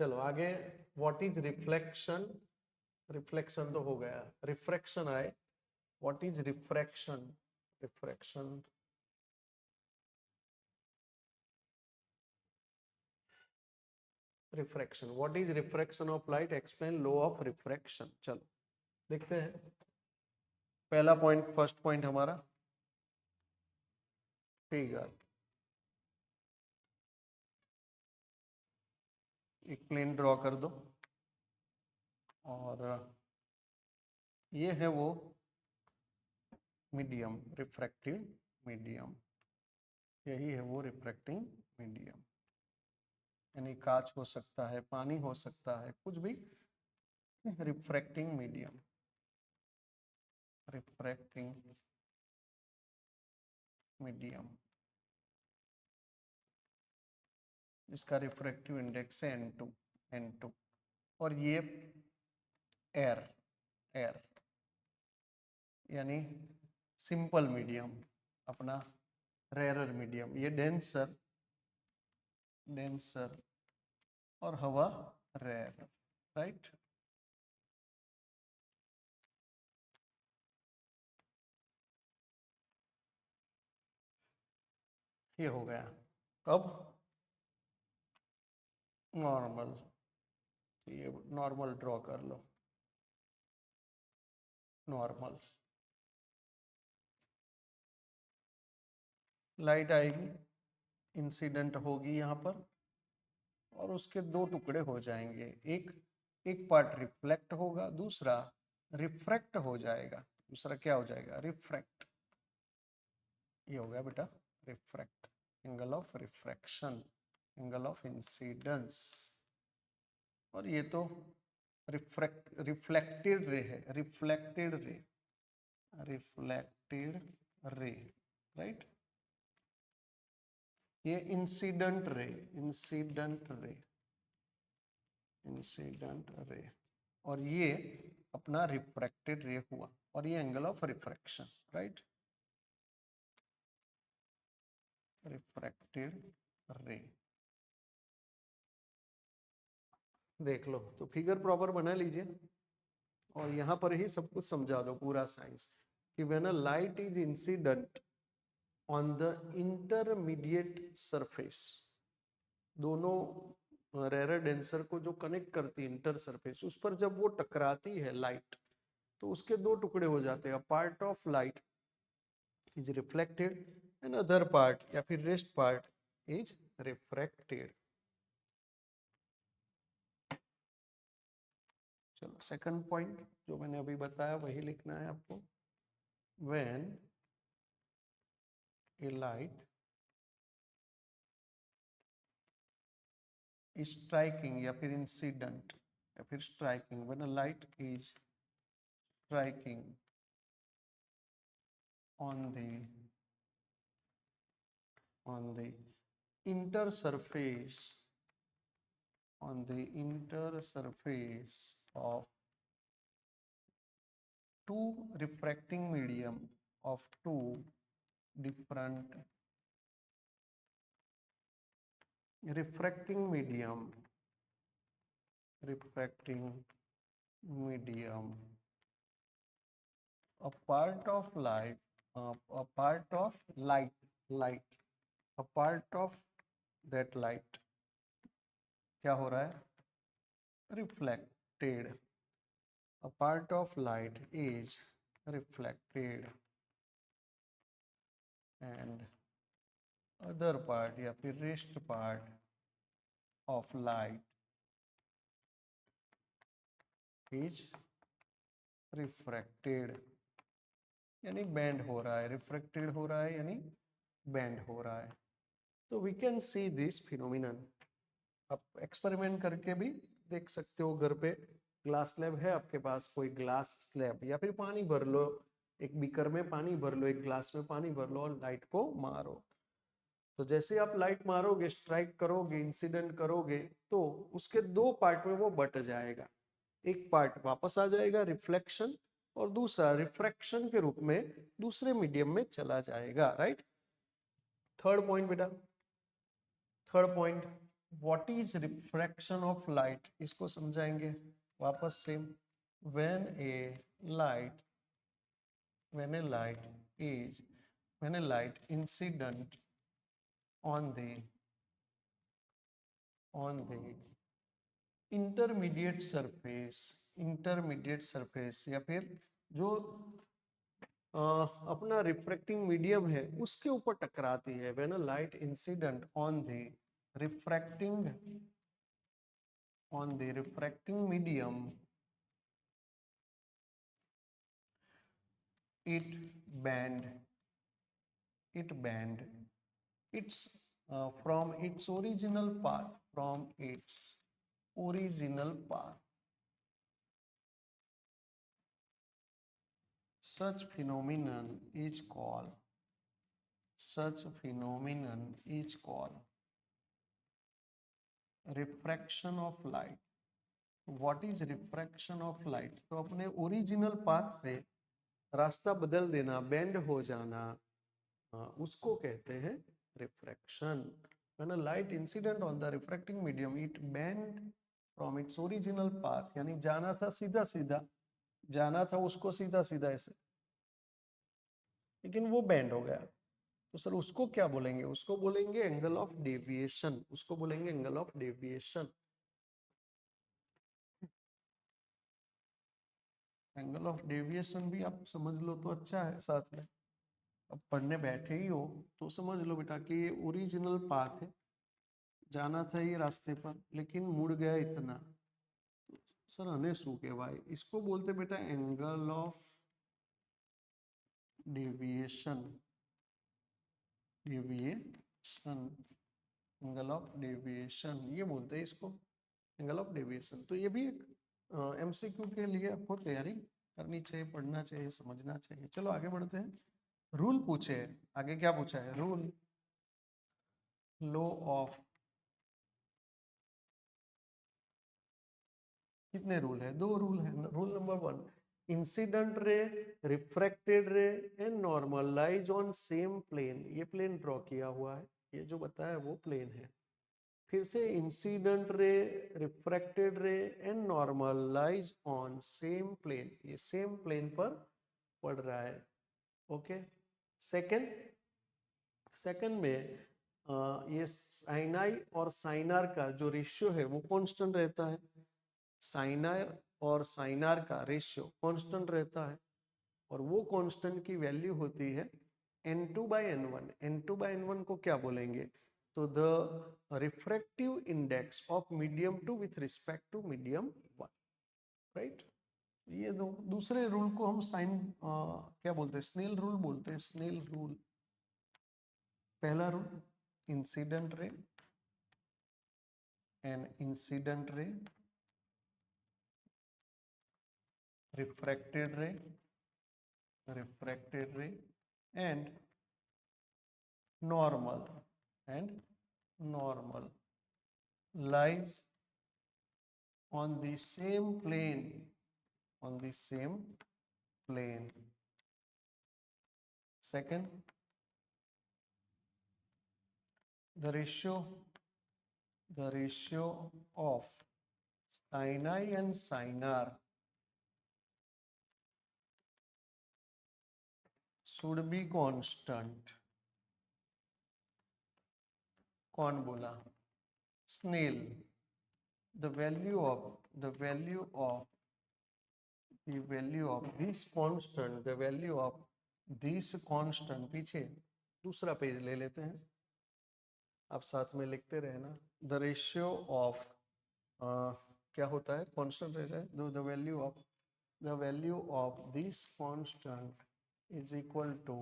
चलो आगे, what is reflection? Reflection तो हो गया, रिफ्रैक्शन आए, what is refraction? Refraction, refraction, what is refraction of light? Explain law of refraction. चलो देखते हैं, पहला पॉइंट, फर्स्ट पॉइंट हमारा फिगर, एक प्लेन ड्रॉ कर दो और ये है वो मीडियम, रिफ्रैक्टिव मीडियम, यही है वो रिफ्रैक्टिंग मीडियम, यानी कांच हो सकता है, पानी हो सकता है, कुछ भी, रिफ्रैक्टिंग मीडियम, रिफ्रैक्टिंग मीडियम, इसका रिफ्रैक्टिव इंडेक्स है N2, N2, और ये एयर, एयर यानी सिंपल मीडियम, अपना रेयर मीडियम, ये डेंसर, डेंसर, और हवा रेयर, राइट। ये हो गया। अब नॉर्मल, ये नॉर्मल ड्रॉ कर लो, नॉर्मल, लाइट आएगी, इंसिडेंट होगी यहाँ पर, और उसके दो टुकड़े हो जाएंगे, एक एक पार्ट रिफ्लेक्ट होगा, दूसरा रिफ्रैक्ट हो जाएगा। दूसरा क्या हो जाएगा? रिफ्रैक्ट। ये हो गया बेटा refract, angle of refraction, angle of incidence. और ये तो रिफ्लेक्टेड रे है, reflected ray, reflected ray, right. ये incident ray, incident ray, incident ray, और ये अपना रिफ्रैक्टेड रे हुआ, और ये angle of refraction, right, refracted रे। देख लो, तो फिगर प्रॉपर बना लीजिए और यहाँ पर ही सब कुछ समझा दो, पूरा साइंस, कि when a light is incident on the intermediate surface, दोनों रेयर डेंसर को जो कनेक्ट करती है इंटर सरफेस, उस पर जब वो टकराती है लाइट, तो उसके दो टुकड़े हो जाते हैं, part of light is reflected and other part या फिर रेस्ट पार्ट इज रिफ्रैक्टेड। चलो सेकंड पॉइंट जो मैंने अभी बताया वही लिखना है आपको। व्हेन ए लाइट स्ट्राइकिंग या फिर इंसिडेंट या फिर striking, when a light is striking on the inter surface, on the inter surface of two refracting medium of two different refracting medium, refracting medium, a part of light, a part of light, light, a part of that light क्या हो रहा है? Reflected. A part of light is reflected and other part या फिर rest part of light is refracted, यानी bend हो रहा है, रिफ्रैक्टेड हो रहा है यानी बेंड हो रहा है। तो we can see this phenomenon, आप एक्सपेरिमेंट करके भी देख सकते हो घर पे, ग्लास स्लैब है आपके पास, कोई ग्लास स्लैब, या फिर पानी भर लो, एक बीकर में पानी भर लो, एक ग्लास में पानी भर लो और लाइट को मारो। तो जैसे आप लाइट मारोगे, स्ट्राइक करोगे, इंसिडेंट करोगे, तो उसके दो पार्ट में वो बट जाएगा, एक पार्ट वापस आ जाएगा रिफ्लेक्शन, और दूसरा रिफ्रैक्शन के रूप में दूसरे मीडियम में चला जाएगा, राइट। थर्ड पॉइंट बेटा, third point, what is refraction of light, इसको समझाएंगे वापस से। When A light when a light is when a light incident on the intermediate surface या फिर जो अपना रिफ्रैक्टिंग मीडियम है उसके ऊपर टकराती है, when a light incident refracting on the refracting medium it bend it bend its from its original path. Such phenomenon is called refraction of light. What is refraction of light? तो अपने original path से रास्ता बदल देना, bend हो जाना, उसको कहते हैं refraction. When a light incident on the refracting medium, it bend from its original path, यानी जाना था सीधा सीधा, जाना था उसको सीधा सीधा ऐसे, लेकिन वो बेंड हो गया, तो सर उसको क्या बोलेंगे? उसको बोलेंगे एंगल ऑफ डेविएशन, उसको बोलेंगे angle of deviation. Angle of deviation भी आप समझ लो तो अच्छा है साथ में। अब पढ़ने बैठे ही हो तो समझ लो बेटा कि ये ओरिजिनल पाथ है, जाना था ये रास्ते पर लेकिन मुड़ गया इतना, सर हने शू कहवाय? इसको बोलते बेटा angle of deviation. Angle of deviation ये बोलते हैं इसको, एंगल ऑफ डेविएशन। तो ये भी एक एमसीक्यू के लिए आपको तैयारी करनी चाहिए, पढ़ना चाहिए, समझना चाहिए। चलो आगे बढ़ते हैं। रूल पूछे, आगे क्या पूछा है? रूल, लॉ ऑफ, कितने रूल है? 2 रूल है। Rule number 1, incident ray, refracted ray and normal lies on same plane. ये प्लेन ड्रॉ किया हुआ है, ये जो बताया वो प्लेन है। फिर से incident ray, refracted ray and normal lies on same plane, ये सेम प्लेन पर पड़ रहा है। ओके। सेकंड में ये साइनाई और साइनार का जो रेशियो है वो कांस्टेंट रहता है। साइनार और साइनार का रेशियो कांस्टेंट रहता है, और वो कांस्टेंट की वैल्यू होती है n2/n1। n2/n1 को क्या बोलेंगे? तो the refractive index of medium 2 with respect to medium 1, right. ये दूसरे रूल को हम क्या बोलते हैं? स्नेल रूल बोलते हैं, स्नेल रूल। पहला rule, incident ray and incident ray, refracted ray and normal lies on the same plane. Second, the ratio of sinai and sinar should be constant. कौन बोला? Snail. the value of the value of this constant, पीछे दूसरा page ले लेते हैं, आप साथ में लिखते रहना। द रेशियो ऑफ क्या होता है? कांस्टेंट रहता है। The value of this constant is equal to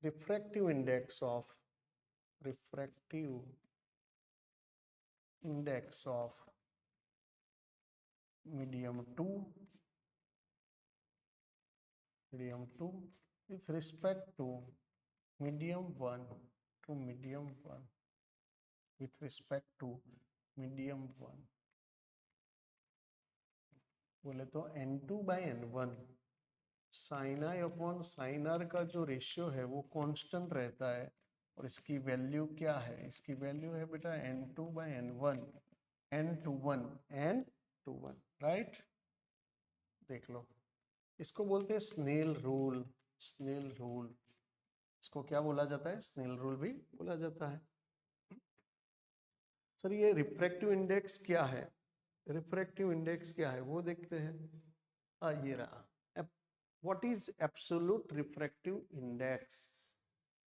refractive index of medium 2 with respect to medium 1 with respect to medium 1, बोले तो n2/n1 sine I upon sine R का जो रेशियो है वो कांस्टेंट रहता है, और इसकी वैल्यू क्या है, इसकी वैल्यू है बेटा n2/n1, n2 1 n2 1, राइट। देख लो, इसको बोलते हैं स्नेल रूल। स्नेल रूल, इसको क्या बोला जाता है, स्नेल रूल भी बोला जाता है। सर ये रिफ्रैक्टिव इंडेक्स क्या है, रिफ्रैक्टिव इंडेक्स क्या है वो देखते हैं। ये रहा, what is absolute refractive index.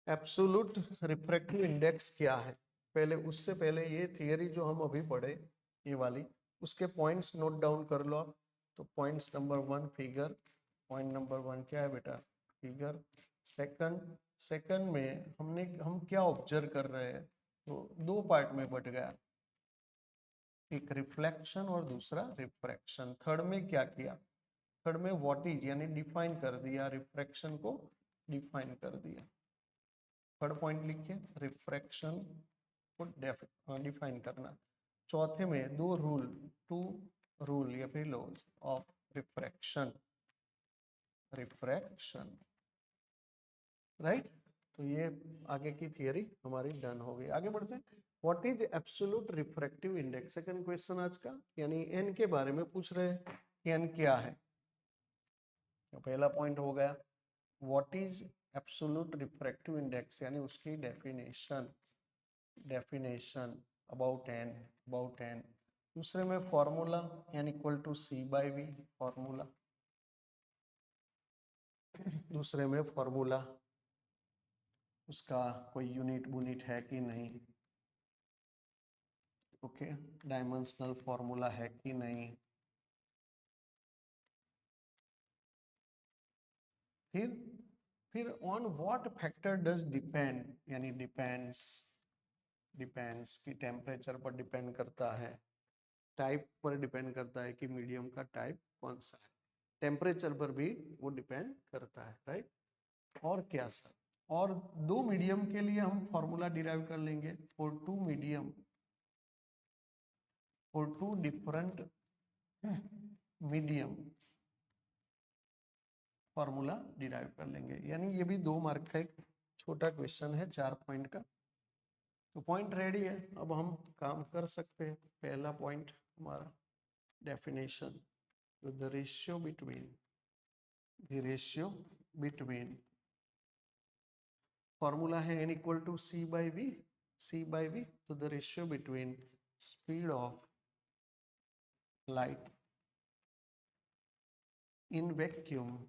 Absolute refractive index क्या है, पहले उससे पहले ये थियरी जो हम अभी पढ़े ये वाली, उसके पॉइंट्स नोट डाउन कर लो आप। तो points number 1 figure, point number 1 क्या है बेटा, फिगर। सेकंड में हम क्या ऑब्जर्व कर रहे हैं, तो दो पार्ट में बट गया, एक रिफ्लेक्शन और दूसरा रिफ्रैक्शन। थर्ड में क्या किया, थर्ड में व्हाट इज यानी डिफाइन कर दिया, रिफ्रैक्शन को डिफाइन कर दिया। थर्ड पॉइंट लिखिए, रिफ्रैक्शन को डिफाइन करना। चौथे में दो रूल, टू रूल या फिर laws of refraction, refraction, right. तो ये आगे की थियरी हमारी डन हो गई। आगे बढ़ते हैं, what is absolute refractive index, second question आज का, यानी एन के बारे में पूछ रहे हैं कि एन क्या है। तो पहला पॉइंट हो गया what is absolute refractive index, यानी उसकी definition, definition about N, about N. दूसरे में formula N equal to C/V, formula. दूसरे में फॉर्मूला, उसका कोई यूनिट बुनिट है कि नहीं, ओके, डायमेंशनल फॉर्मूला है कि नहीं। फिर on what factor does depend, यानी डिपेंड्स, डिपेंड्स की टेम्परेचर पर डिपेंड करता है, टाइप पर डिपेंड करता है कि मीडियम का टाइप कौन सा है, टेम्परेचर पर भी वो डिपेंड करता है, राइट। और क्या सर, और दो मीडियम के लिए हम फॉर्मूला डिराइव कर लेंगे, for two medium, for two different medium formula derive कर लेंगे। यानी ये भी 2 मार्क का एक छोटा क्वेश्चन है, 4 पॉइंट का। तो पॉइंट रेडी है, अब हम काम कर सकते हैं। पहला पॉइंट हमारा definition, the ratio between, the ratio between, formula है n equal to C/V, C/V, तो the ratio between speed of light in vacuum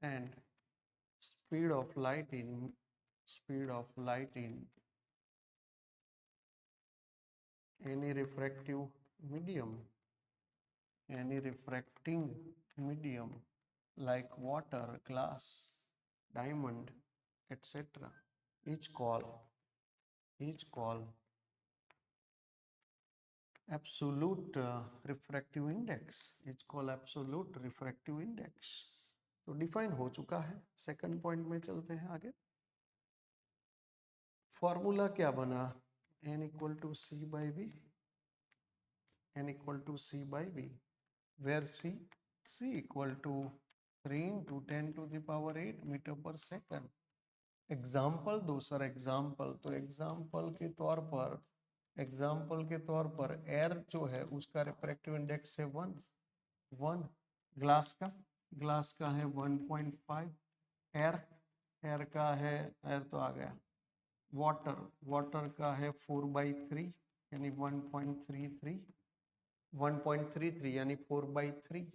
and speed of light in, speed of light in any refractive medium, any refracting medium like water, glass, diamond, etc. each called absolute refractive index, is called absolute refractive index। तो define हो चुका है। Second point में चलते हैं आगे। Formula क्या बना, n equal to C/V, n equal to C/V, where C equal to 3 into 10 to the power 8 meter पर सेकंड। एग्जाम्पल दो सर, एग्जाम्पल, तो एग्जाम्पल के तौर पर एयर जो है उसका रिफ्रैक्टिव इंडेक्स है 1, ग्लास का है 1.5, एयर का है, एयर तो आ गया, वाटर का है 4/3 यानी 1.33 यानी 4/3।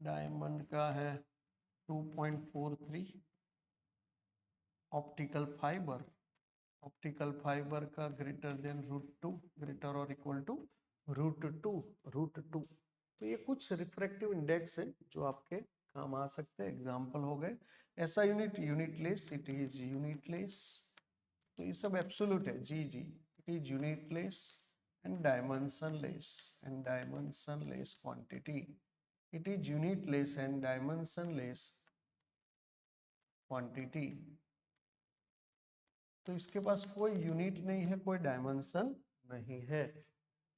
डायमंड का है 2.43। ऑप्टिकल फाइबर का ग्रेटर देन √2, ग्रेटर और इक्वल टू √2। तो ये कुछ रिफ्रैक्टिव इंडेक्स है जो आपके काम आ सकते हैं, एग्जाम्पल हो गए। ऐसा यूनिटलेस, इट इज यूनिटलेस, तो ये सब एब्सोल्यूट है, जी, it is unitless and dimensionless quantity, it is unitless and dimensionless quantity. तो इसके पास कोई यूनिट नहीं है, कोई डायमेंशन नहीं है।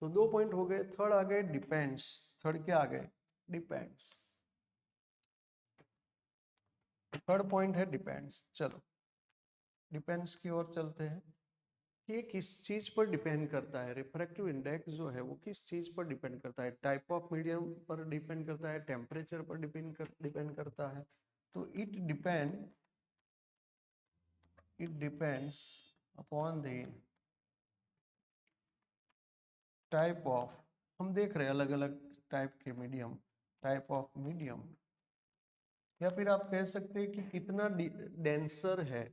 तो 2 पॉइंट हो गए। थर्ड आ गए डिपेंड्स। थर्ड क्या आ गए? डिपेंड्स। थर्ड पॉइंट है डिपेंड्स। चलो डिपेंड्स की ओर चलते हैं कि ये किस चीज पर डिपेंड करता है। रिफ्रैक्टिव इंडेक्स जो है वो किस चीज पर डिपेंड करता है? टाइप ऑफ मीडियम पर डिपेंड करता है, टेम्परेचर पर डिपेंड करता है। तो it depends upon the type of, हम देख रहे हैं अलग अलग टाइप के मीडियम, टाइप ऑफ मीडियम, या फिर आप कह सकते हैं कि कितना डेंसर है,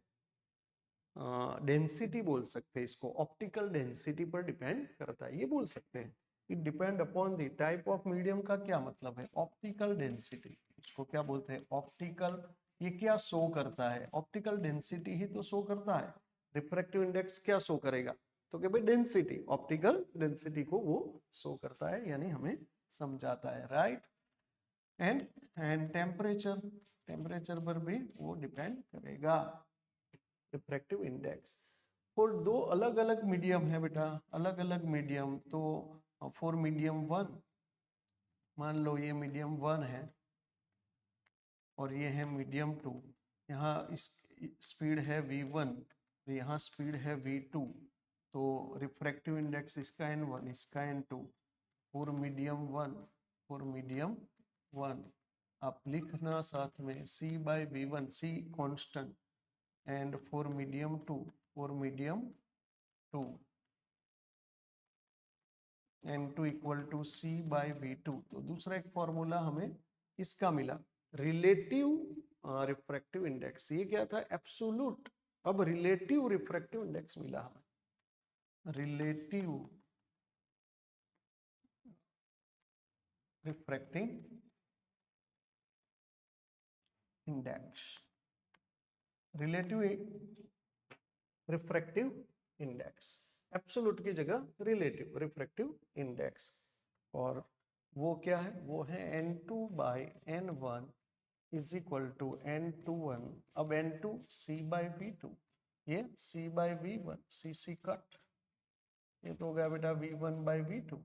डेंसिटी बोल सकते हैं इसको, ऑप्टिकल डेंसिटी पर डिपेंड करता है ये बोल सकते हैं। It depend upon the type of medium का क्या मतलब है? ऑप्टिकल डेंसिटी, इसको क्या बोलते हैं? ऑप्टिकल। ये क्या शो करता है? ऑप्टिकल डेंसिटी ही तो शो करता है। रिफ्रैक्टिव इंडेक्स क्या शो करेगा? तो क्या भाई डेंसिटी, ऑप्टिकल डेंसिटी को वो शो करता है, यानी हमें समझाता है, राइट। एंड टेम्परेचर, टेम्परेचर पर भी वो डिपेंड करेगा रिफ्रैक्टिव इंडेक्स। और दो अलग अलग मीडियम है बेटा, अलग अलग मीडियम। तो फॉर मीडियम 1, मान लो ये मीडियम 1 है और ये है मीडियम 2। यहाँ इस स्पीड है v1, यहाँ स्पीड है v2। तो रिफ्रैक्टिव इंडेक्स इसका n1, इसका n2। For medium 1, for medium 1 आप लिखना साथ में c/v1, c constant, and for medium 2, for medium 2 n2 equal to c/v2। तो दूसरा एक फॉर्मूला हमें इसका मिला, रिलेटिव रिफ्रैक्टिव इंडेक्स। ये क्या था? एब्सोल्यूट। अब रिलेटिव रिफ्रैक्टिव इंडेक्स मिला हमें, relative refractive index, relative refractive index, absolute की जगह रिलेटिव रिफ्रैक्टिव इंडेक्स। और वो क्या है? वो है n2/n1 is equal to n21। अब n2 c/v2, ये c/v1, c कट, ये तो हो गया बेटा v1/v2,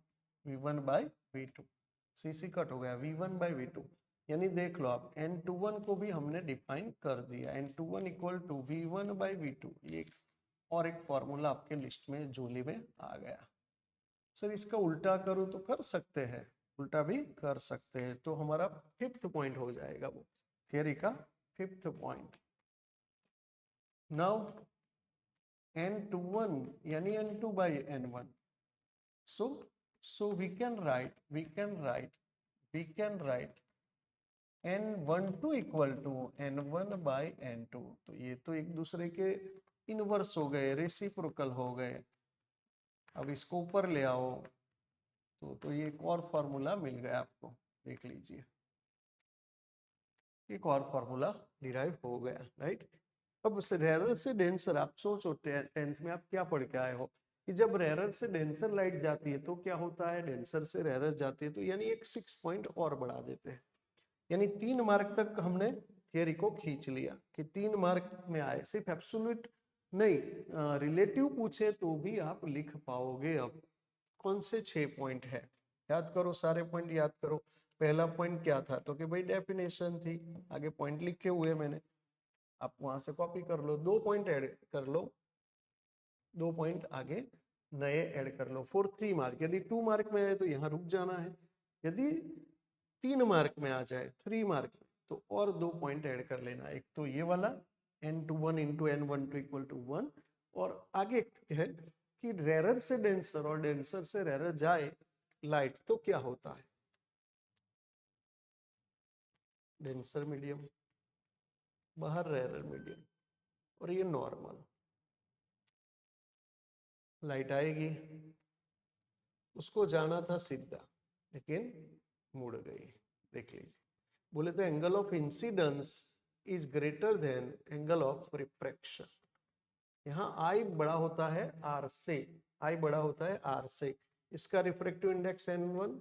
v1/v2, c कट हो गया v1/v2। यानी देख लो आप, n21 को भी हमने डिफाइन कर दिया, n21 इक्वल टू v1/v2। ये और एक फॉर्मूला आपके लिस्ट में झोली में आ गया। सर इसका उल्टा करूँ तो कर सकते हैं, उल्टा भी कर सकते हैं। तो हमारा फिफ्थ पॉइंट हो जाएगा वो थियरी का फिफ्थ पॉइंट। नाउ n21 यानी n2/n1। so we can write n12 equal to n1/n2। तो ये तो एक दूसरे के इनवर्स हो गए, रेसिप्रोकल हो गए। अब इसको ऊपर ले आओ तो ये एक और फॉर्मूला मिल गया आपको, देख लीजिए एक और फॉर्मूला डिराइव हो गया, राइट। अब रेरर से डेंसर, आप सोचो टेंथ में आप क्या पढ़ के आए हो कि जब रेरर से डेंसर लाइट जाती है तो क्या होता है? डेंसर से रेरर जाती है तो यानी एक 6 पॉइंट और बढ़ा देते हैं। यानी 3 मार्क तक हमने थियरी को खींच लिया कि 3 मार्क में आए। सिर्फ एब्सोल्यूट नहीं, रिलेटिव पूछे तो भी आप लिख पाओगे। अब कौन से 6 पॉइंट है? याद करो, सारे पॉइंट याद करो। पहला पॉइंट क्या था? तो कि भाई डेफिनेशन थी, आगे पॉइंट लिखे हुए मैंने, आप वहां से कॉपी कर लो। 2 पॉइंट ऐड कर लो, 2 पॉइंट आगे नए ऐड कर लो फॉर 3 मार्क। यदि 2 मार्क में आए तो यहाँ रुक जाना है, यदि 3 मार्क में आ जाए 3 मार्क में तो और 2 पॉइंट ऐड कर लेना। एक तो ये वाला n21 into n12 equal to 1, और आगे है कि रेरर से डेंसर और डेंसर से रेरर जाए लाइट तो क्या होता है? डेंसर मीडियम, बाहर रेरर मीडियम, और ये नॉर्मल। लाइट आएगी, उसको जाना था सीधा लेकिन मुड़ गई, देख लीजिए। बोले तो angle of incidence is greater than angle of refraction. यहाँ आई बड़ा होता है आर से, आई बड़ा होता है आर से। इसका रिफ्रैक्टिव इंडेक्स n1,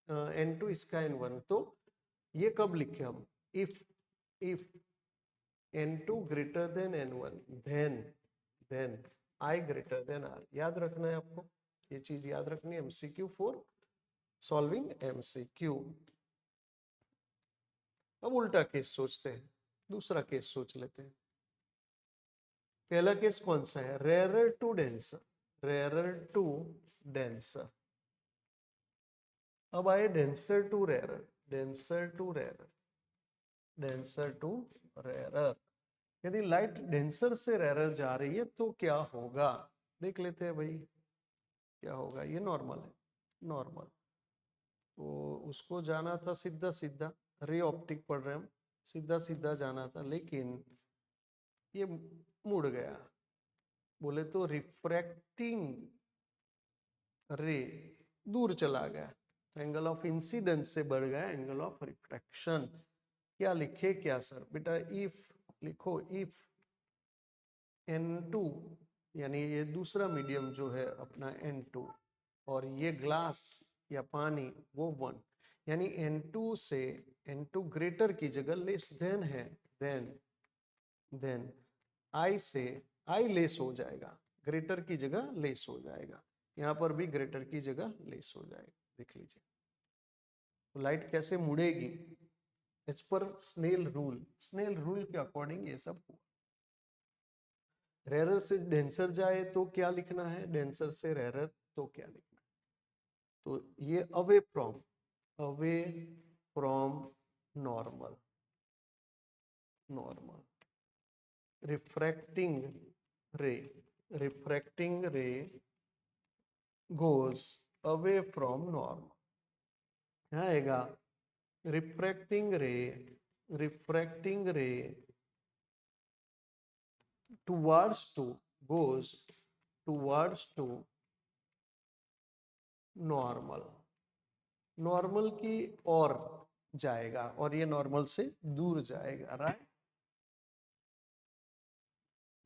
n2 इसका n1। तो ये कब लिखे हम? If n2 greater than n1 then I greater than R. याद रखना है आपको, ये चीज याद रखनी है, एमसीक्यू फॉर सॉल्विंग एमसीक्यू। अब उल्टा केस सोचते हैं, दूसरा केस सोच लेते हैं। पहला केस कौन सा है, rarer to denser, rarer to denser. अब आए denser to rarer, denser to rarer, denser to rarer. यदि लाइट डेंसर से रेयरर जा रही है तो क्या होगा, देख लेते हैं भाई क्या होगा। ये नॉर्मल है, नॉर्मल, तो उसको जाना था सीधा सीधा, रे ऑप्टिक पढ़ रहे हम, सीधा सीधा जाना था, लेकिन ये मुड़ गया। बोले तो रिफ्रैक्टिंग रे दूर चला गया, एंगल ऑफ इंसिडेंस से बढ़ गया एंगल ऑफ रिफ्रैक्शन। क्या लिखे क्या सर, बेटा इफ लिखो, इफ N2 यानी ये दूसरा मीडियम जो है अपना N2 और ये ग्लास या पानी वो 1, यानी N2 से N2 ग्रेटर की जगह लेस देन है, देन I से I लेस हो जाएगा, ग्रेटर की जगह लेस हो जाएगा, यहाँ पर भी ग्रेटर की जगह लेस हो जाएगा। देख लीजिए तो लाइट कैसे मुड़ेगी, as per Snell rule, Snell rule के अकॉर्डिंग ये सब हुआ। रेरर से डेंसर जाए तो क्या लिखना है, डेंसर से रेरर तो क्या लिखना है, तो ये away from normal, normal refracting रे, रिफ्रैक्टिंग रे गोज अवे फ्रॉम नॉर्मल, यहाँ आएगा रिफ्रैक्टिंग रे towards to goes towards to normal, normal की ओर जाएगा और ये नॉर्मल से दूर जाएगा, राइट।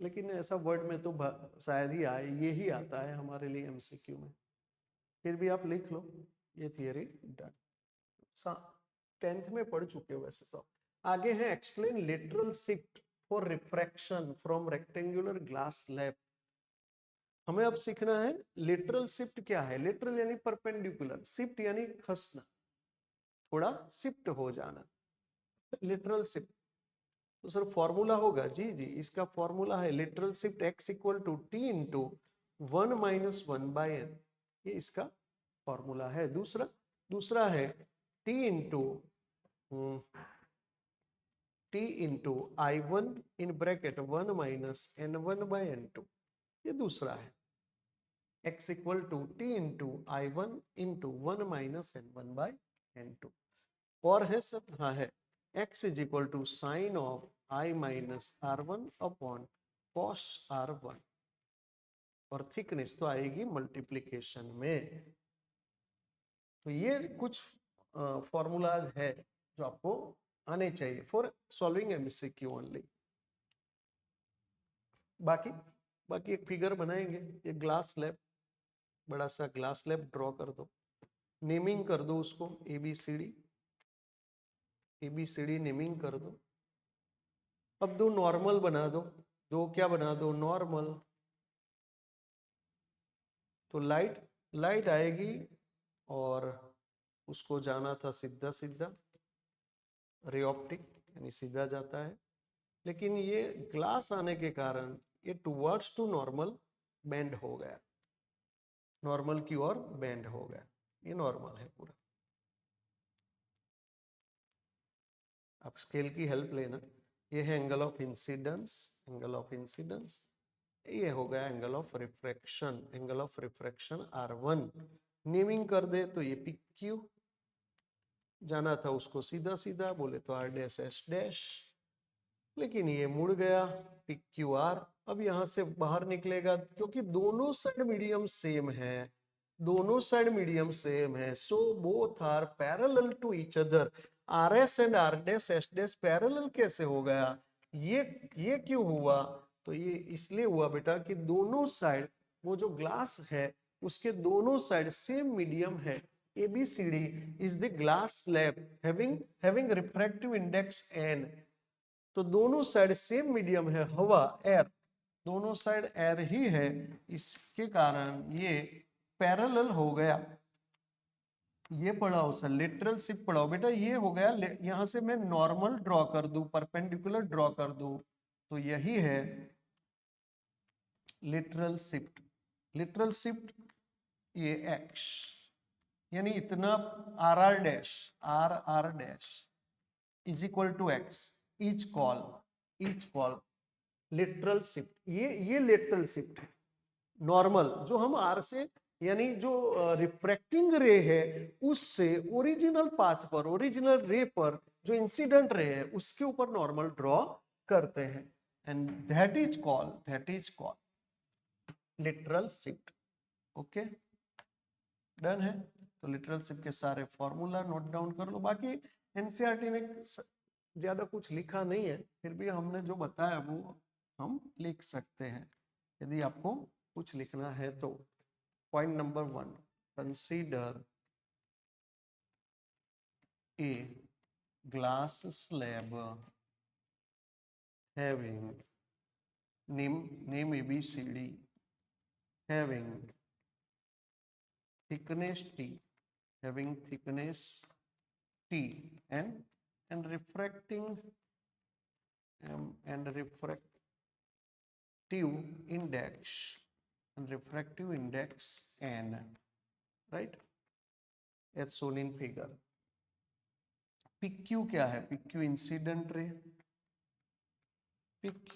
लेकिन ऐसा वर्ड में तो शायद ही आए, ये ही आता है हमारे लिए एमसीक्यू में, फिर भी आप लिख लो, ये थियरी डन, 10th में पढ़ चुके हो वैसे तो। आगे है explain lateral shift for refraction from rectangular glass slab. हमें अब सीखना है लेटरल शिफ्ट क्या है, लेटरल यानी परपेंडिकुलर, शिफ्ट यानी खसना, थोड़ा शिफ्ट हो जाना, लेटरल शिफ्ट। तो सर फॉर्मूला होगा, जी जी इसका फॉर्मूला है lateral shift x equal to T into 1-1/n, ये इसका फॉर्मूला है। दूसरा है t into I1 in bracket 1-n1/n2, ये दूसरा है x equal to T into I1 into 1-n1/n2। और है सब, हाँ है x is equal to sine of I minus R1 upon cos R1, और थिकनेस तो आएगी मल्टीप्लीकेशन में। तो ये कुछ फॉर्मूलाज है जो आपको आने चाहिए फॉर सॉल्विंग एमसीक्यू ओनली। बाकी एक फिगर बनाएंगे, ये ग्लास स्लैब, बड़ा सा ग्लास स्लैब ड्रॉ कर दो, नेमिंग कर दो उसको ABCD नेमिंग कर दो। अब दो नॉर्मल बना दो, दो क्या बना दो, नॉर्मल। तो लाइट आएगी और उसको जाना था सीधा सीधा, रे ऑप्टिक यानी सीधा जाता है, लेकिन ये ग्लास आने के कारण ये टुवर्ड्स टू नॉर्मल बेंड हो गया, नॉर्मल की ओर बेंड हो गया, ये नॉर्मल है पूरा। आप स्केल की हेल्प लेना, ये है angle of incidence, angle of incidence, ये हो गया angle of refraction R1। Naming कर दे तो ये PQ, जाना था उसको सीधा सीधा, बोले तो R डैश S डैश, लेकिन ये मुड़ गया PQR। अब यहां से बाहर निकलेगा क्योंकि दोनों साइड मीडियम सेम है, दोनों साइड मीडियम सेम है, so both are parallel to each other. RS and R dash S dash parallel कैसे हो गया, ये क्यों हुआ, तो ये इसलिए हुआ बेटा कि दोनों साइड, वो जो ग्लास है उसके दोनों साइड सेम मीडियम है। ABCD is the glass slab having refractive index n, तो दोनों साइड सेम मीडियम है, हवा एयर, दोनों साइड एयर ही है, इसके कारण ये पैरेलल हो गया, ये पढ़ाओ सर, लेटरल शिफ्ट पढ़ाओ बेटा, ये हो गया, यहां से मैं नॉर्मल ड्रॉ कर दूं, परपेंडिकुलर ड्रॉ कर दूं, तो यही है लेटरल शिफ्ट। लेटरल शिफ्ट ये एक्स, यानी इतना R dash is equal to X, which call lateral shift. ये लेटरल शिफ्ट है। नॉर्मल जो हम आर से, यानी जो रिफ्रैक्टिंग रे है उससे ओरिजिनल पाथ पर, ओरिजिनल रे पर जो इंसिडेंट रे है उसके ऊपर नॉर्मल ड्रॉ करते हैं, and that is called literal shift. Okay, done है। तो लिटरल शिफ्ट के सारे फॉर्मूला नोट डाउन कर लो। बाकी एनसीईआरटी ने ज्यादा कुछ लिखा नहीं है, फिर भी हमने जो बताया वो हम लिख सकते हैं यदि आपको कुछ लिखना है तो। Point number 1, consider a glass slab having name ABCD, having thickness T, and refracting and refractive index n, right, as shown in figure। PQ क्या है? PQ incident ray, PQ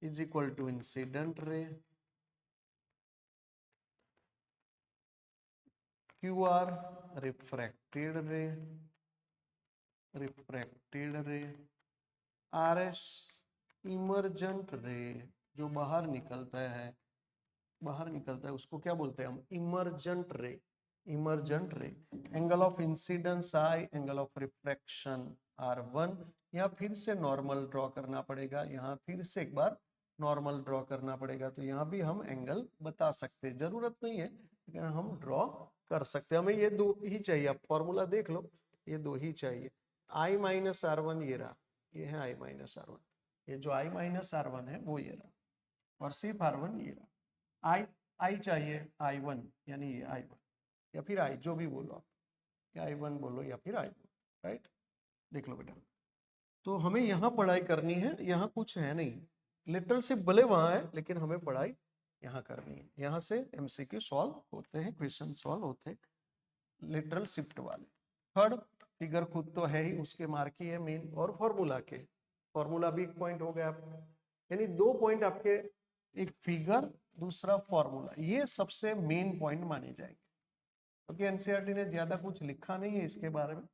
is equal to incident ray, QR refracted ray, RS emergent रे, जो बाहर निकलता है उसको क्या बोलते हैं हम? इमर्जेंट रे। Angle of incidence I, angle of refraction R1। यहाँ फिर से नॉर्मल ड्रॉ करना पड़ेगा, यहाँ फिर से एक बार नॉर्मल ड्रॉ करना पड़ेगा, तो यहाँ भी हम एंगल बता सकते हैं, जरूरत नहीं है लेकिन हम ड्रॉ कर सकते हैं। हमें ये दो ही चाहिए, आप फॉर्मूला देख लो, ये दो ही चाहिए। I माइनस R1 ये रहा, ये है I माइनस R1, ये जो I माइनस R1 है वो ये रहा, और सिर्फ R1 ये रहा। I चाहिए I1, यानी ये I1 या फिर I, जो भी बोलो आप, या I1 बोलो या फिर I1, राइट। देख लो बेटा, तो हमें यहाँ पढ़ाई करनी है, यहाँ कुछ है नहीं, लिटरल शिफ्ट भले वहाँ है लेकिन हमें पढ़ाई यहाँ करनी है। यहाँ से MCQ सॉल्व होते हैं, क्वेश्चन सॉल्व होते हैं लिटरल शिफ्ट वाले। थर्ड फिगर खुद तो है ही, उसके मार्क ही है मेन, और फॉर्मूला के, फॉर्मूला भी एक पॉइंट हो गया आपका, यानी 2 पॉइंट आपके, एक फिगर दूसरा फॉर्मूला, ये सबसे मेन पॉइंट माने जाएंगे, क्योंकि एनसीईआरटी ने ज्यादा कुछ लिखा नहीं है इसके बारे में,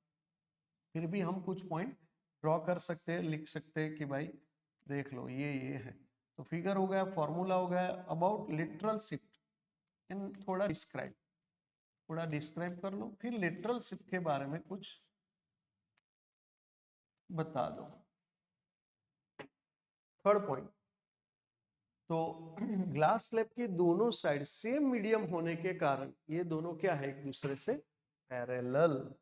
फिर भी हम कुछ पॉइंट ड्रॉ कर सकते हैं, लिख सकते हैं कि भाई देख लो ये है। तो फिगर हो गया, फॉर्मूला हो गया, अबाउट लिटरल शिफ्ट, एंड थोड़ा डिस्क्राइब कर लो, फिर लिटरल शिफ्ट के बारे में कुछ बता दो। थर्ड पॉइंट, तो ग्लास स्लैब की दोनों साइड सेम मीडियम होने के कारण ये दोनों क्या है? एक दूसरे से parallel.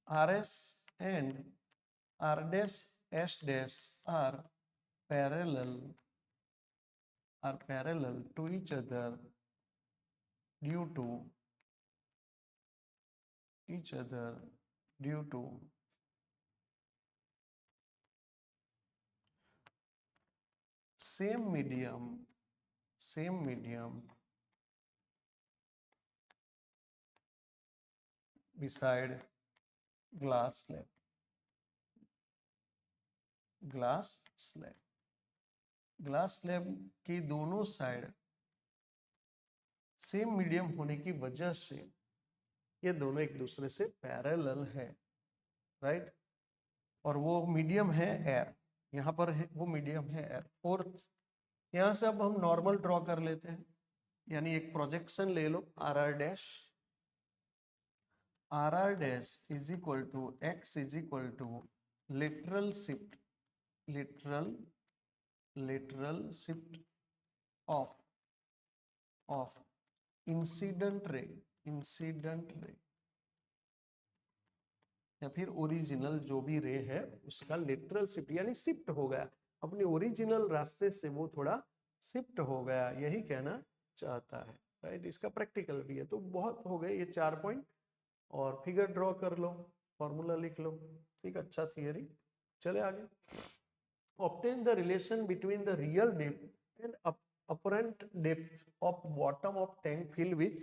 RS and R dash S dash are parallel to each other due to same medium beside glass slab की दोनों साइड सेम मीडियम होने की वजह से ये दोनों एक दूसरे से पैरेलल है, राइट। और वो मीडियम है एयर, यहाँ पर है वो मीडियम है एयर। फोर्थ, यहाँ से अब हम नॉर्मल ड्रॉ कर लेते हैं, यानी एक प्रोजेक्शन ले लो, R dash is equal to X is equal to lateral shift of incident ray या फिर ओरिजिनल जो भी रे है उसका लिटरल शिफ्ट, यानी शिफ्ट हो गया अपने ओरिजिनल रास्ते से, वो थोड़ा शिफ्ट हो गया, यही कहना चाहता है, राइट। इसका प्रैक्टिकल भी है। तो बहुत हो गए ये 4 पॉइंट, और फिगर ड्रॉ कर लो, फॉर्मूला लिख लो, ठीक। अच्छा थियरी। चले आगे। Obtain the relation between the real depth and apparent depth of bottom of tank fill with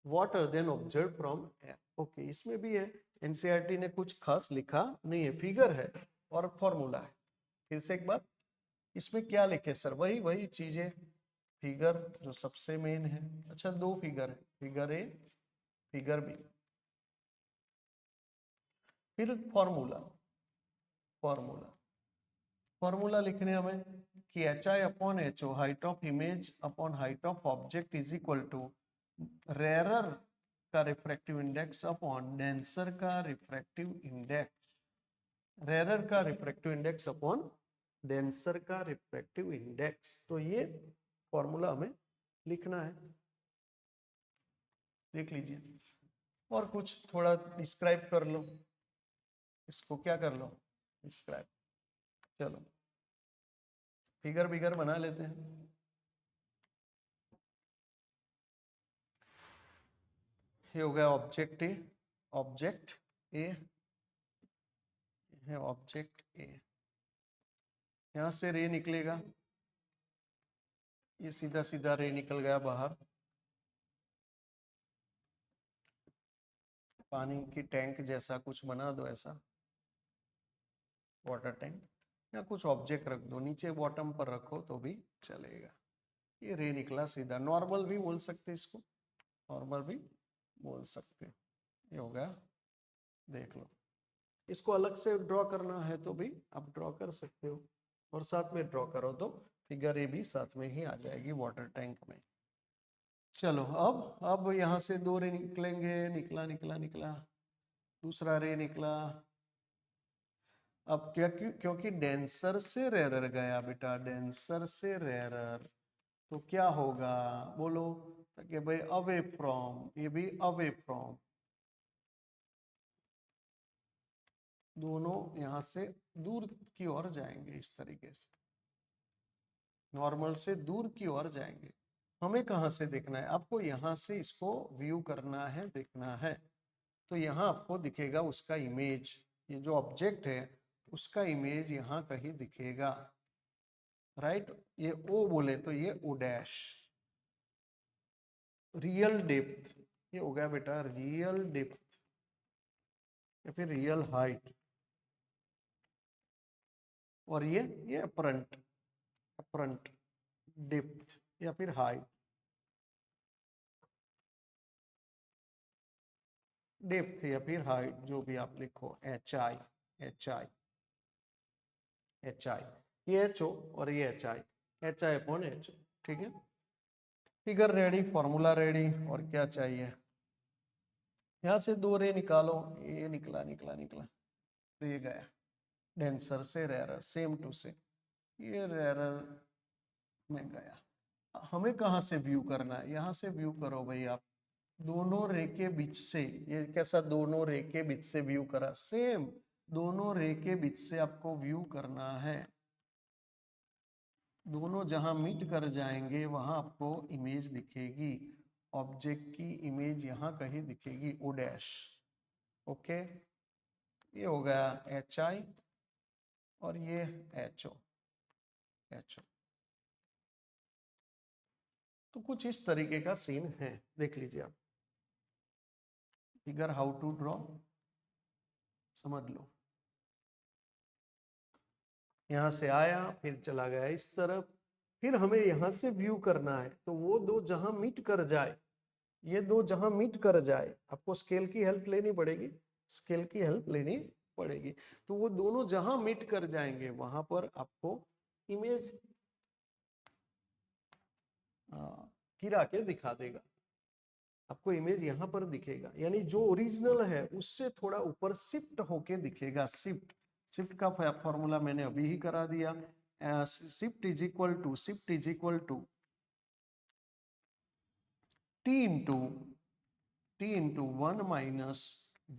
water then observe from air. Okay, इसमें भी है, एनसीईआरटी ने कुछ खास लिखा नहीं है, फिगर है और फॉर्मूला है। फिर से एक बार, इसमें क्या लिखे सर? वही वही चीजें, फिगर जो सबसे मेन है। अच्छा, दो फिगर है, फिगर ए, फिगर बी, फिर फॉर्मूला। फॉर्मूला फॉर्मूला लिखने हमें कि H I upon H O, height of image upon height of object is equal to rarer का रिफ्रैक्टिव इंडेक्स अपॉन डेंसर का रिफ्रैक्टिव इंडेक्स। रेरर का refractive index upon denser का refractive index. तो ये formula हमें लिखना है, देख लीजिए। और कुछ थोड़ा डिस्क्राइब कर लो इसको, क्या कर लो, डिस्क्राइब। चलो फिगर बिगर बना लेते हैं। ये हो गया ऑब्जेक्ट ए, ऑब्जेक्ट ए है, ऑब्जेक्ट ए। यहां से रे निकलेगा, ये सीधा सीधा रे निकल गया बाहर। पानी की टैंक जैसा कुछ बना दो, ऐसा वाटर टैंक, या कुछ ऑब्जेक्ट रख दो नीचे, बॉटम पर रखो तो भी चलेगा। ये रे निकला सीधा, नॉर्मल भी बोल सकते इसको, नॉर्मल भी बोल सकते। ये हो गया, देख लो। इसको अलग से ड्रॉ करना है तो भी आप ड्रॉ कर सकते हो, और साथ में ड्रॉ करो तो फिगर ए भी साथ में ही आ जाएगी वाटर टैंक में। चलो अब यहाँ से दो रे निकलेंगे, निकला निकला निकला, दूसरा रे निकला। अब क्या, क्योंकि डेंसर से रेरर गया बेटा, डेंसर से रेरर, तो क्या होगा बोलो? कि भाई अवे फ्रॉम, ये भी अवे फ्रॉम, दोनों यहां से दूर की ओर जाएंगे, इस तरीके से नॉर्मल से दूर की ओर जाएंगे। हमें कहां से देखना है? आपको यहां से इसको व्यू करना है, देखना है। तो यहाँ आपको दिखेगा उसका इमेज, ये जो ऑब्जेक्ट है उसका इमेज यहाँ कहीं दिखेगा, राइट। ये ओ बोले तो ये ओ डैश, रियल डेप्थ, ये हो गया बेटा रियल डेप्थ, या फिर रियल हाइट। और ये अपरंट, अपरंट डेप्थ या फिर हाइट, डेप्थ या फिर हाइट, जो भी आप लिखो, H I, H I, H I, ये एच ओ और ये H I, H I upon H O, ठीक है। फिगर रेडी, फॉर्मूला रेडी, और क्या चाहिए? यहाँ से दो रे निकालो, ये निकला निकला निकला, रे गया डेंसर से रेरर, सेम टू सेम, ये रेरर में गया। हमें कहाँ से व्यू करना है? यहाँ से व्यू करो भाई आप, दोनों रे के बीच से। ये कैसा, दोनों रे के बीच से व्यू करा, सेम दोनों रे के बीच से आपको व्यू करना है। दोनों जहां मीट कर जाएंगे वहां आपको इमेज दिखेगी, ऑब्जेक्ट की इमेज यहां कहीं दिखेगी, ओ डैश। ओके, ये हो गया एच आई और ये एच ओ, एच ओ। तो कुछ इस तरीके का सीन है, देख लीजिए आप। फिगर हाउ टू ड्रॉ समझ लो। यहां से आया, फिर चला गया इस तरफ, फिर हमें यहां से व्यू करना है। तो वो दो जहां मीट कर जाए, ये दो जहां मीट कर जाए, आपको स्केल की हेल्प लेनी पड़ेगी, स्केल की हेल्प लेनी पड़ेगी। तो वो दोनों जहां मीट कर जाएंगे वहां पर आपको इमेज गिरा के दिखा देगा, आपको इमेज यहां पर दिखेगा, यानी जो ओरिजिनल है उससे थोड़ा ऊपर शिफ्ट होके दिखेगा। शिफ्ट, शिफ्ट का फॉर्मूला मैंने अभी ही करा दिया। Shift is equal to, shift is equal to T into, T into 1 minus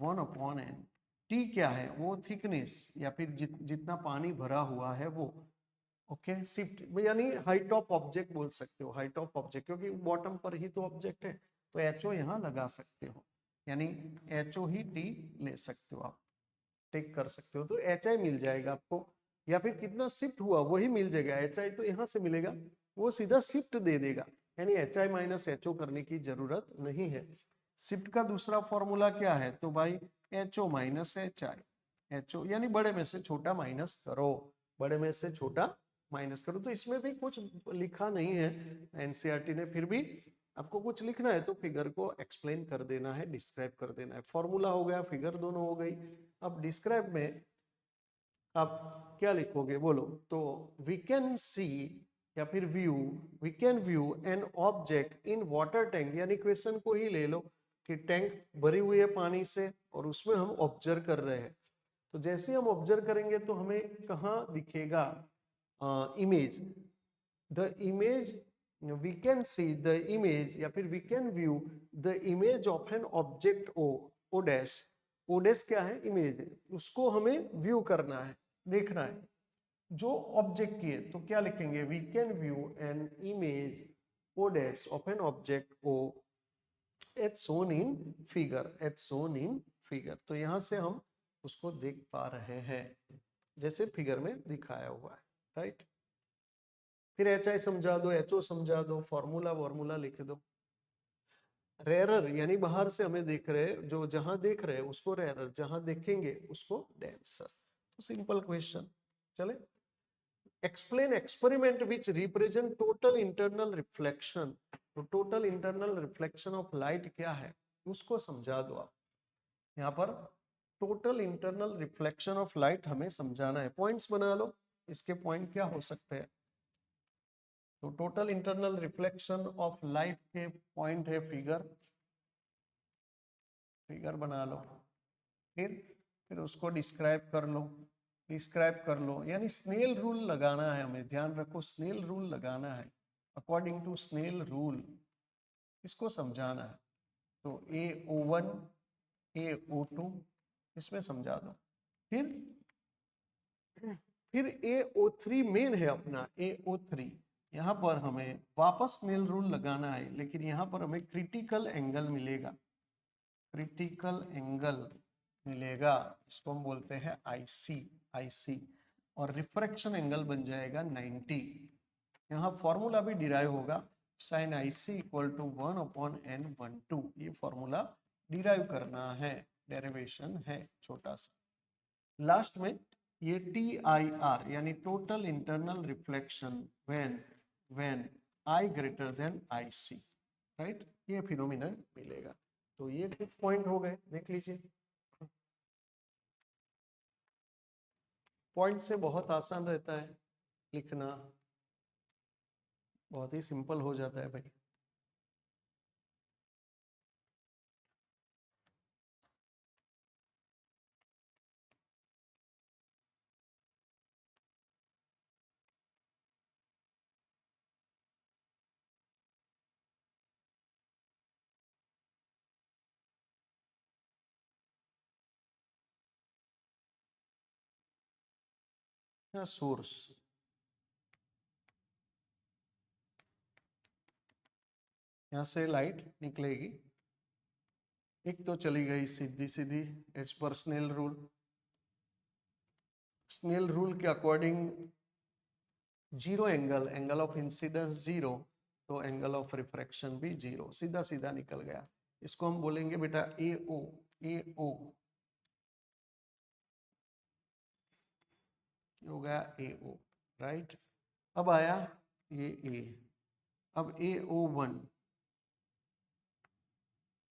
1 upon N. T क्या है? वो थिकनेस, या फिर जितना पानी भरा हुआ है वो, ओके, शिफ्ट यानी हाइट ऑफ ऑब्जेक्ट बोल सकते हो, हाइट ऑफ ऑब्जेक्ट, क्योंकि बॉटम पर ही तो ऑब्जेक्ट है, तो एचओ यहाँ लगा सकते हो, यानी एचओ ही टी ले सकते हो आप, टेक कर सकते हो, तो एच आई मिल जाएगा आपको, या फिर कितना शिफ्ट हुआ वही मिल जाएगा। एच आई तो यहाँ से मिलेगा, वो सीधा शिफ्ट दे देगा, यानी H I minus H O करने की जरूरत नहीं है। शिफ्ट का दूसरा फॉर्मूला क्या है, तो भाई H O minus H I, H O यानी बड़े में से छोटा माइनस करो, बड़े में से छोटा माइनस करो। तो इसमें भी कुछ लिखा नहीं है एनसीईआरटी ने, फिर भी आपको कुछ लिखना है तो फिगर को एक्सप्लेन कर देना है, डिस्क्राइब कर देना है। फॉर्मूला हो गया, फिगर दोनों हो गई। अब डिस्क्राइब में आप क्या लिखोगे बोलो, तो वी कैन सी या फिर view, we can view an object in water tank, यानी क्वेश्चन को ही ले लो कि टैंक भरी हुई है पानी से और उसमें हम ऑब्जर्व कर रहे हैं। तो जैसे हम ऑब्जर्व करेंगे तो हमें कहाँ दिखेगा image, the image, we can see the image या फिर we can view the image of an object O, O dash, O dash क्या है, इमेज है, उसको हमें व्यू करना है, देखना है जो ऑब्जेक्ट की है। तो क्या लिखेंगे, we can view an image O dash of an object O as shown in figure, as shown in figure. तो यहां से हम उसको देख पा रहे हैं जैसे फिगर में दिखाया हुआ है, राइट। फिर एच आई समझा दो, एच ओ समझा दो, फॉर्मूला वॉर्मूला लिख दो। रेरर यानी बाहर से हमें देख रहे हैं, जो जहां देख रहे हैं उसको रेरर, जहां देखेंगे उसको डेंसर। तो सिंपल क्वेश्चन। चले, explain experiment which represent total internal reflection. तो total internal reflection of light क्या है उसको समझा दो आप। यहाँ पर total internal reflection of light हमें समझाना है, पॉइंट्स बना लो, इसके पॉइंट क्या हो सकते हैं। तो total internal reflection of light के पॉइंट है फिगर, फिगर बना लो। फिर उसको डिस्क्राइब कर लो, डिस्क्राइब कर लो, यानी स्नेल रूल लगाना है हमें, ध्यान रखो स्नेल रूल लगाना है, अकॉर्डिंग टू स्नेल रूल इसको समझाना है। तो A01 A02 इसमें समझा दो। फिर A03 मेन है अपना, A03 यहाँ पर हमें वापस स्नेल रूल लगाना है, लेकिन यहाँ पर हमें क्रिटिकल एंगल मिलेगा, क्रिटिकल एंगल मिलेगा, इसको हम बोलते हैं IC, IC, और रिफ्रैक्शन एंगल बन जाएगा 90। यहाँ फॉर्मूला भी डिराइव होगा, sign IC equal to 1/n12, ये फॉर्मूला डिराइव करना है, डेरिवेशन है छोटा सा। लास्ट में ये TIR यानी total internal reflection when I greater than IC, right, ये फिनोमिनन मिलेगा। तो ये कुछ पॉइंट हो गए, देख लीजिए। पॉइंट से बहुत आसान रहता है लिखना, बहुत ही सिंपल हो जाता है भाई। यहाँ सोर्स, यहाँ से लाइट निकलेगी, एक तो चली गई सीधी सीधी as per Snell rule, Snell rule के according zero angle, angle of incidence zero, तो एंगल ऑफ रिफ्रैक्शन भी जीरो, सीधा सीधा निकल गया। इसको हम बोलेंगे बेटा AO, AO हो गया AO, राइट। अब आया ये A, अब AO1,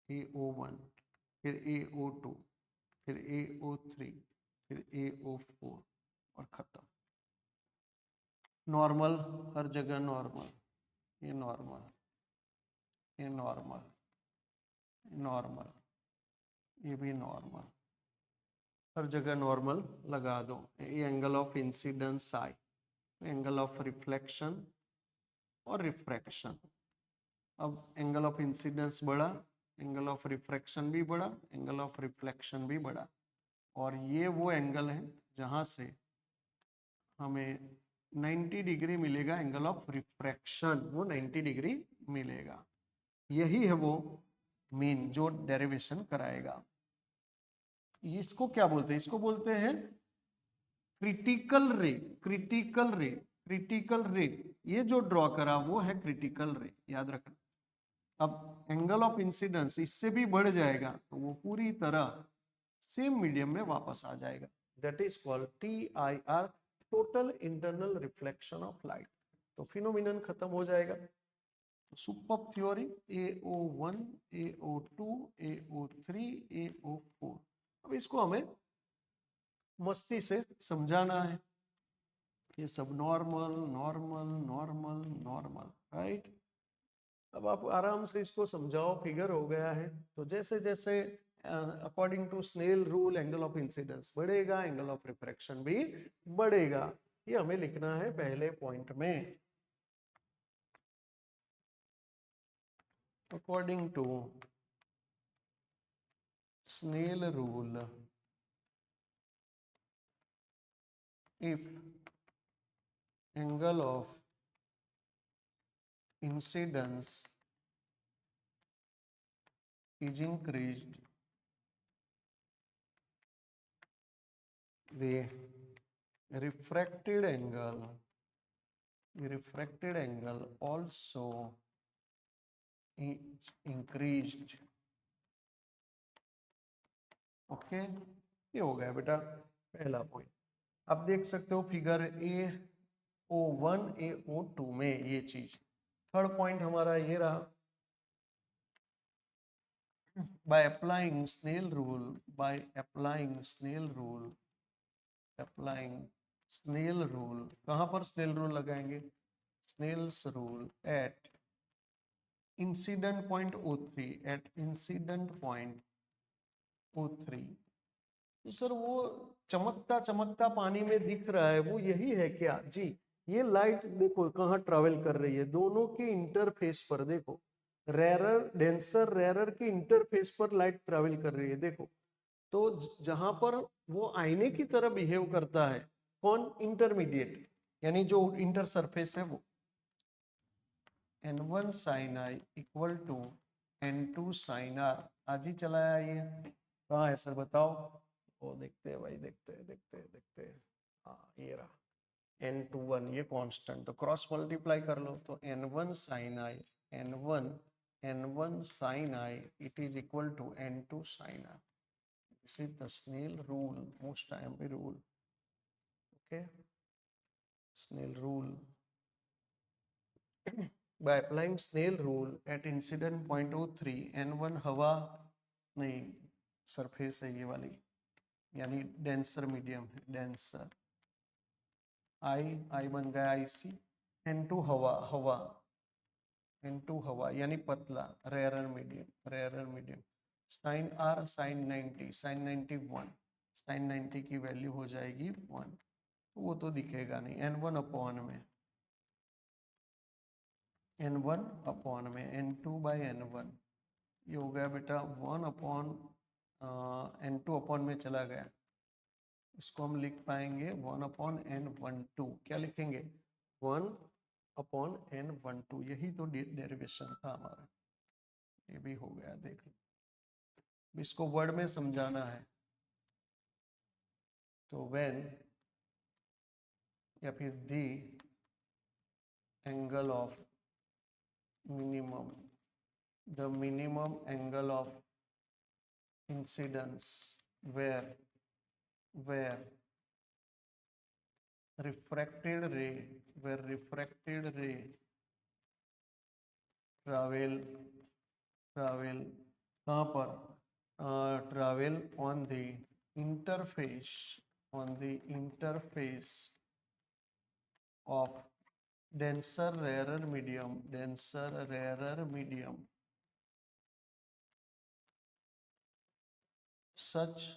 AO1, फिर AO2, फिर AO3, फिर AO4 और खत्म। नॉर्मल, हर जगह नॉर्मल, ये नॉर्मल, ये नॉर्मल, नॉर्मल, ये भी नॉर्मल, हर जगह नॉर्मल लगा दो। ये angle of incidence I, angle of reflection और रिफ्रैक्शन। अब एंगल ऑफ इंसिडेंस बढ़ा, एंगल ऑफ रिफ्रैक्शन भी बढ़ा, एंगल ऑफ रिफ्लेक्शन भी बढ़ा, और ये वो एंगल है जहां से हमें 90 डिग्री मिलेगा एंगल ऑफ रिफ्रैक्शन, वो 90 डिग्री मिलेगा। यही है वो मीन जो डेरिवेशन कराएगा। इसको क्या बोलते हैं? इसको बोलते हैं क्रिटिकल रे। क्रिटिकल रे, क्रिटिकल रे, ये जो ड्रॉ करा वो है क्रिटिकल रे, याद रखना। अब एंगल ऑफ इंसिडेंस इससे भी बढ़ जाएगा तो वो पूरी तरह सेम मीडियम में वापस आ जाएगा। That is called TIR, total internal reflection of light. तो फिनोमिनन खत्म हो जाएगा। Superb theory AO1, AO2, AO3, AO4। अब इसको हमें मस्ती से समझाना है। ये सब normal normal normal normal, right. अब आप आराम से इसको समझाओ, फिगर हो गया है। तो जैसे जैसे according to Snell rule angle of incidence बढ़ेगा, एंगल ऑफ रिफ्रैक्शन भी बढ़ेगा। ये हमें लिखना है पहले पॉइंट में। According to Snell rule, if angle of incidence is increased, the refracted angle also is increased। Okay, ये हो गया बेटा पहला पॉइंट। आप देख सकते हो फिगर AO1 AO2 में ये चीज। थर्ड पॉइंट हमारा ये रहा, by applying Snell rule, कहां पर स्नेल रूल लगाएंगे? Snell's rule at incident point O3, at incident point O3। तो सर वो चमकता चमकता पानी में दिख रहा है, वो यही है क्या? जी, ये लाइट देखो कहाँ ट्रेवल कर रही है, दोनों के इंटरफेस पर। देखो रेरर डेंसर रेरर के इंटरफेस पर लाइट ट्रेवल कर रही है। देखो तो जहां पर वो आईने की तरह बिहेव करता है, कौन? इंटरमीडिएट, यानी जो इंटर सरफेस है वो। N1 sin I equal to N2 sin R। आज ही चला आया ये, कहाँ है सर बताओ? वो देखते हैं भाई, देखते हैं। हाँ ये रहा N21, ये कांस्टेंट। तो क्रॉस मल्टीप्लाई कर लो तो N1 sin I, N1 sin I it is equal to N2 sin R। This is the Snell rule, most IMP rule। Okay, Snell rule। By applying Snell rule at incident point O3, N1 हवा नहीं, surface है ये वाली, यानी denser medium है, denser. I बन गया IC। N2 हवा N2 हवा यानी पतला, rare medium. Sine R sine 90, sine 91, sine 90 की वैल्यू हो जाएगी 1। वो तो दिखेगा नहीं। N1 अपॉन में N2 बाई N1, ये हो गया बेटा 1 अपॉन N2 अपॉन में चला गया। इसको हम लिख पाएंगे 1 अपॉन N12। क्या लिखेंगे? 1 अपॉन N12। यही तो डेरिवेशन था हमारा, ये भी हो गया। देख लो, इसको वर्ड में समझाना है तो व्हेन, या फिर दी angle of minimum, the minimum angle of incidence where refracted ray travel कहाँ पर? Travel on the interface of denser rarer medium, such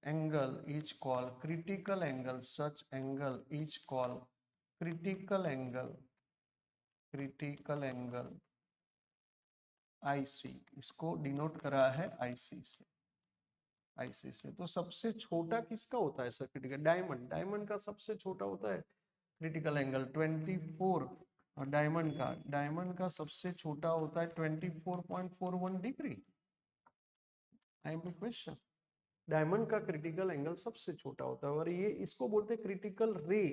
angle is called critical angle। such angle is called critical angle IC। इसको denote करा है IC से। IC से। तो सबसे छोटा किसका होता है सर क्रिटिकल? डायमंड, डायमंड का सबसे छोटा होता है क्रिटिकल एंगल 24, और डायमंड का सबसे छोटा होता है 24.41 degree. I am question, diamond का क्रिटिकल एंगल सबसे छोटा होता है, और ये इसको बोलते हैं क्रिटिकल रे,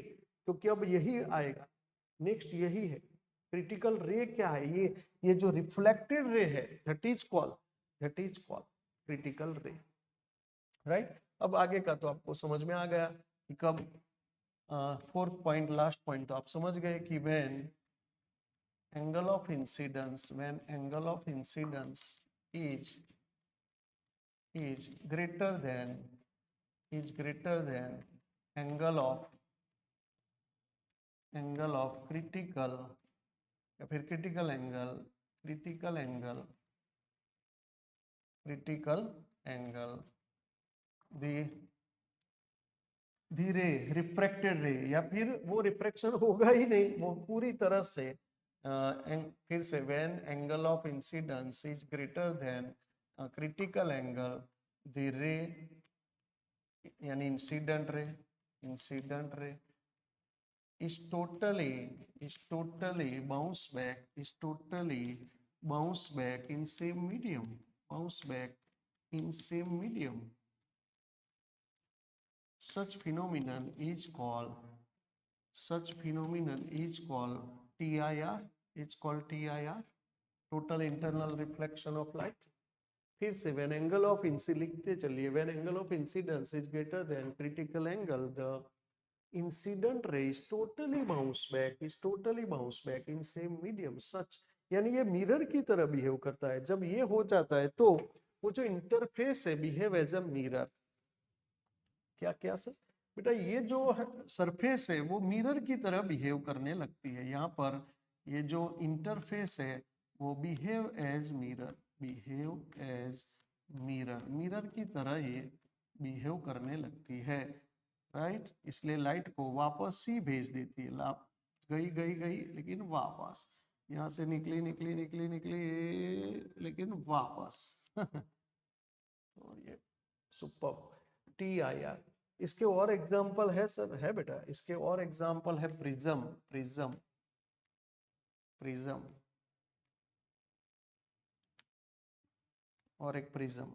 क्योंकि अब यही आएगा नेक्स्ट, यही है क्रिटिकल रे। क्या है ये जो रिफ्लेक्टेड रे है, दैट इज कॉल्ड क्रिटिकल रे, राइट। अब आगे का तो आपको समझ में आ गया कि कब, फोर्थ पॉइंट, लास्ट पॉइंट तो आप समझ गए कि when angle of incidence is is greater than angle of critical, या फिर critical angle the ray refracted ray, या फिर वो रिफ्रैक्शन होगा ही नहीं, वो पूरी तरह से फिर से when angle of incidence is greater than critical angle, the ray यानी incident ray is totally bounce back in same medium. Such phenomenon is called TIR. It's called TIR, total internal reflection of light. फिर से when angle of incidence लिखते चलिए, when angle of incidence is greater than critical angle, the incident ray is totally bounce back in same medium. Such यानी ये mirror की तरह behave करता है। जब ये हो जाता है तो वो जो इंटरफेस है बिहेव एज अ मिरर। क्या सर? बेटा ये जो सरफेस है वो मिरर की तरह बिहेव करने लगती है। यहाँ पर ये जो इंटरफेस है वो बिहेव एज मिरर की तरह ये बिहेव करने लगती है, राइट। इसलिए लाइट को वापस ही भेज देती है, गई लेकिन वापस, यहाँ से निकली लेकिन वापस। तो ये सुपर TIR। इसके और एग्जाम्पल है सर? है बेटा, इसके और एग्जाम्पल है प्रिज्म और एक प्रिज्म,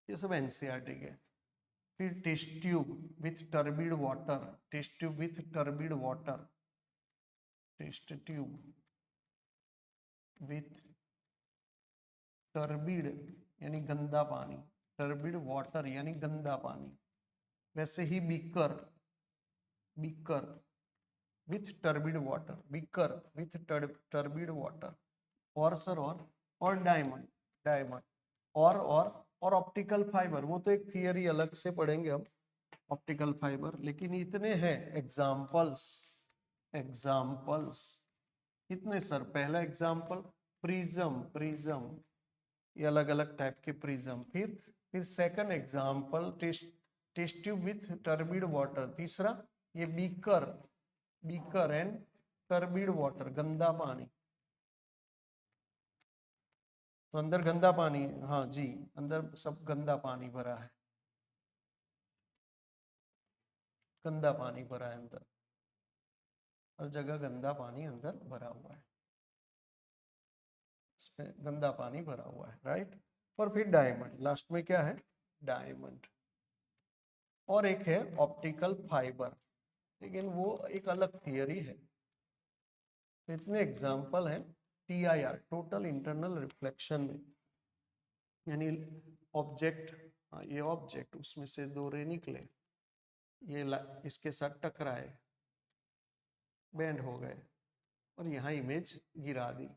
ये सब एनसीईआरटी के। फिर test tube with turbid water, turbid यानी गंदा पानी, टर्बिड वाटर यानी गंदा पानी। वैसे ही बीकर विथ टर्बिड वाटर, और सर और डायमंड और ऑप्टिकल फाइबर। वो तो एक थियरी अलग से पढ़ेंगे हम, ऑप्टिकल फाइबर। लेकिन इतने हैं एग्जाम्पल्स कितने सर? पहला एग्जाम्पल प्रिज्म, ये अलग अलग टाइप के प्रिज्म। फिर second example test tube with turbid water. तीसरा ये बीकर एंड टर्बिड वाटर, गंदा पानी। तो अंदर गंदा पानी, हाँ जी, अंदर सब गंदा पानी भरा है, अंदर हर जगह गंदा पानी अंदर भरा हुआ है, इसमें गंदा पानी भरा हुआ है, राइट। और फिर डायमंड, लास्ट में क्या है? डायमंड। और एक है ऑप्टिकल फाइबर, लेकिन वो एक अलग थियरी है। इतने एग्जाम्पल हैं TIR, टोटल इंटरनल रिफ्लेक्शन में, यानी ऑब्जेक्ट, ये ऑब्जेक्ट, उसमें से दो रे निकले, ये इसके साथ टकराए, बेंड हो गए, और यहाँ इमेज गिरा दी,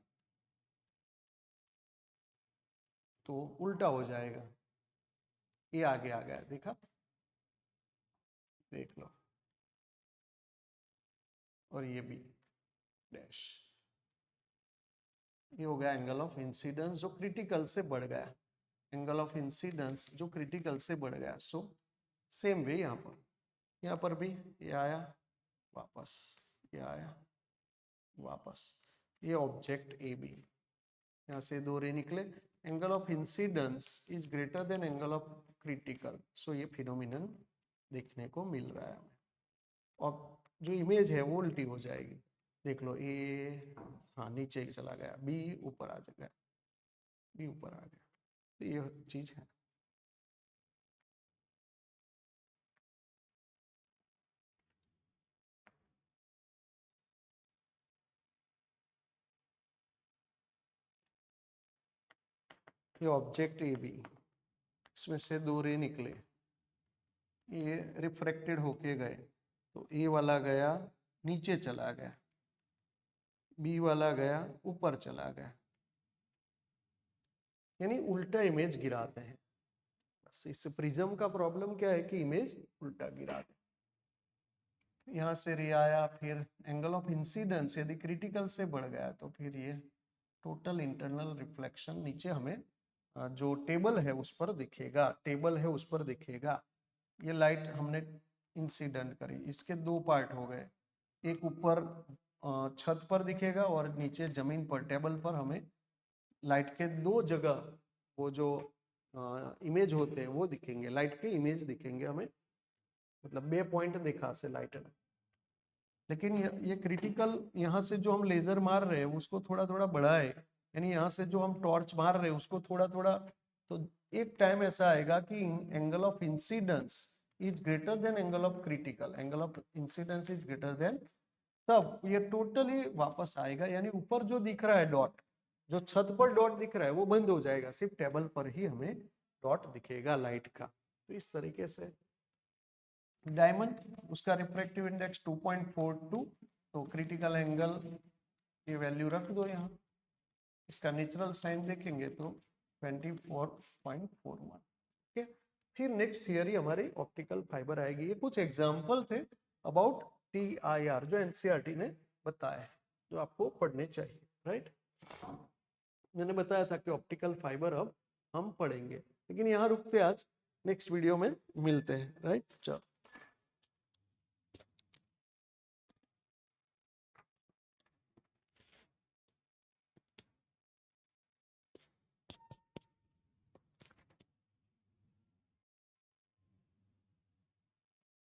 तो उल्टा हो जाएगा। ये आगे आ गया, देखा, देख लो, और ये भी डैश। ये हो गया एंगल ऑफ इंसिडेंस जो क्रिटिकल से बढ़ गया, एंगल ऑफ इंसिडेंस जो क्रिटिकल से बढ़ गया। सो सेम वे यहाँ पर भी ये आया वापस, ये आया वापस, ये ऑब्जेक्ट AB, यहाँ से 2 रे निकले, angle of incidence is greater than angle of critical, so ये फिनोमिनन देखने को मिल रहा है हमें। और जो इमेज है वो उल्टी हो जाएगी, देख लो ए हाँ नीचे ही चला गया, बी ऊपर आ गया, बी ऊपर आ गया, तो ये चीज है। ये ऑब्जेक्ट ए बी, इसमें से 2 रे निकले, ये रिफ्रैक्टेड होके गए, तो ए वाला गया नीचे चला गया, बी वाला गया ऊपर चला गया, यानी उल्टा इमेज गिराते हैं। बस इस प्रिज्म का प्रॉब्लम क्या है कि इमेज उल्टा गिराते हैं। यहाँ से रे आया, फिर एंगल ऑफ इंसिडेंस यदि क्रिटिकल से बढ़ गया तो फिर ये टोटल इंटरनल रिफ्लेक्शन नीचे हमें जो टेबल है उस पर दिखेगा, टेबल है उस पर दिखेगा। ये लाइट हमने इंसिडेंट करी, इसके 2 पार्ट हो गए, एक ऊपर छत पर दिखेगा और नीचे जमीन पर टेबल पर हमें लाइट के 2 जगह वो जो इमेज होते हैं वो दिखेंगे, लाइट के इमेज दिखेंगे हमें, मतलब 2 पॉइंट देखा से लाइट ने। लेकिन ये क्रिटिकल यहाँ से जो हम लेजर मार रहे हैं उसको थोड़ा थोड़ा बढ़ाए, यानी यहाँ से जो हम टॉर्च मार रहे हैं उसको थोड़ा थोड़ा, तो एक टाइम ऐसा आएगा कि angle of incidence is greater than angle of critical, angle of incidence is greater then, तब ये टोटली वापस आएगा, यानी ऊपर जो दिख रहा है डॉट, जो छत पर डॉट दिख रहा है वो बंद हो जाएगा, सिर्फ टेबल पर ही हमें डॉट दिखेगा लाइट का। तो इस तरीके से डायमंड, उसका रिफ्रैक्टिव इंडेक्स 2.42, तो क्रिटिकल एंगल ये वैल्यू रख दो यहाँ, इसका नेचुरल साइन देखेंगे तो 24.41। ओके, फिर नेक्स्ट थियरी हमारी ऑप्टिकल फाइबर आएगी। ये कुछ एग्जांपल थे अबाउट TIR जो NCERT ने बताया है, जो आपको पढ़ने चाहिए, राइट। मैंने बताया था कि ऑप्टिकल फाइबर अब हम पढ़ेंगे, लेकिन यहाँ रुकते आज, नेक्स्ट वीडियो में मिलते हैं, राइट। चलो।